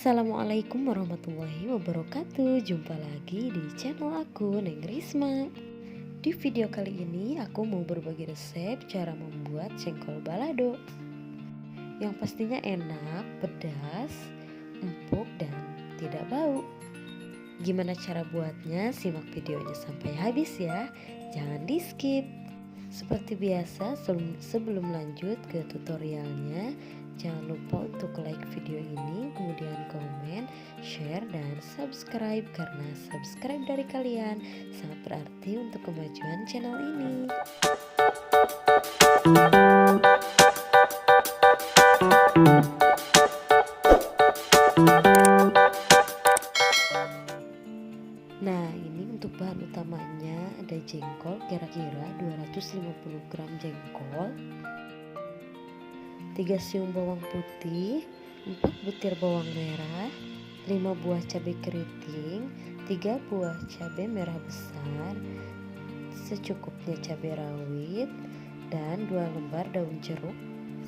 Assalamualaikum warahmatullahi wabarakatuh. Jumpa lagi di channel aku, Neng Risma. Di video kali ini aku mau berbagi resep cara membuat jengkol balado yang pastinya enak, pedas, empuk, dan tidak bau. Gimana cara buatnya? Simak videonya sampai habis ya, jangan di skip. Seperti biasa, sebelum lanjut ke tutorialnya, jangan lupa untuk like video ini, kemudian komen, share, dan subscribe, karena subscribe dari kalian sangat berarti untuk kemajuan channel ini. Nah, ini untuk bahan utamanya ada jengkol, kira-kira 250 gram jengkol, 3 siung bawang putih, 4 butir bawang merah, 5 buah cabai keriting, 3 buah cabai merah besar, secukupnya cabai rawit, dan 2 lembar daun jeruk.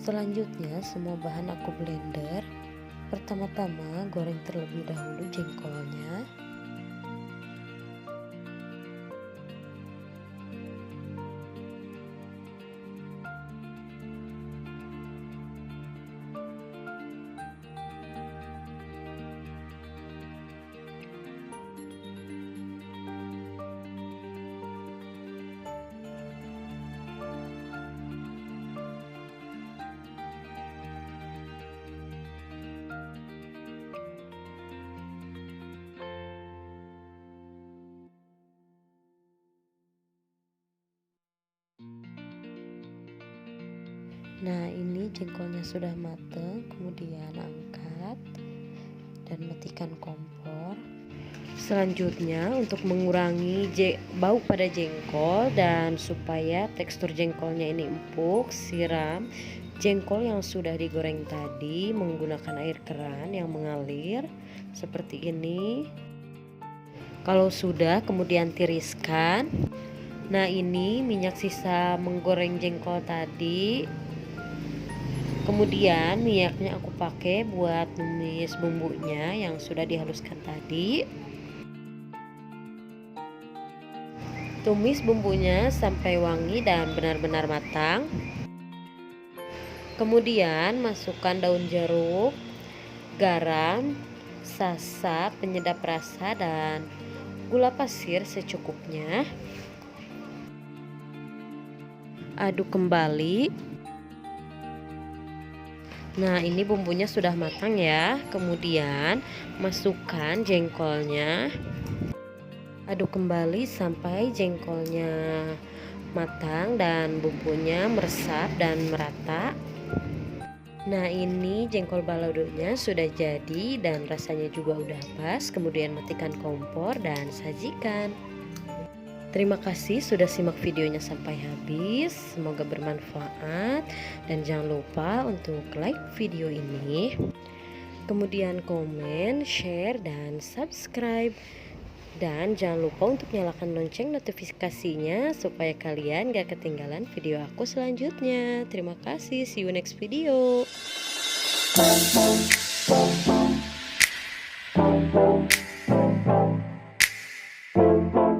Selanjutnya semua bahan aku blender. Pertama-tama goreng terlebih dahulu jengkolnya. Nah, ini jengkolnya sudah matang, kemudian angkat dan matikan kompor. Selanjutnya untuk mengurangi bau pada jengkol dan supaya tekstur jengkolnya ini empuk, siram jengkol yang sudah digoreng tadi menggunakan air keran yang mengalir seperti ini. Kalau sudah, kemudian tiriskan. Nah, ini minyak sisa menggoreng jengkol tadi. Kemudian minyaknya aku pakai buat numis bumbunya yang sudah dihaluskan tadi. Tumis bumbunya sampai wangi dan benar-benar matang. Kemudian masukkan daun jeruk, garam, sasa penyedap rasa, dan gula pasir secukupnya. Aduk kembali. Nah, ini bumbunya sudah matang ya. Kemudian masukkan jengkolnya. Aduk kembali sampai jengkolnya matang dan bumbunya meresap dan merata. Nah, ini jengkol baladonya sudah jadi dan rasanya juga udah pas. Kemudian matikan kompor dan sajikan. Terima kasih sudah simak videonya sampai habis. Semoga bermanfaat dan jangan lupa untuk like video ini, kemudian komen, share, dan subscribe. Dan jangan lupa untuk nyalakan lonceng notifikasinya supaya kalian gak ketinggalan video aku selanjutnya. Terima kasih, see you next video.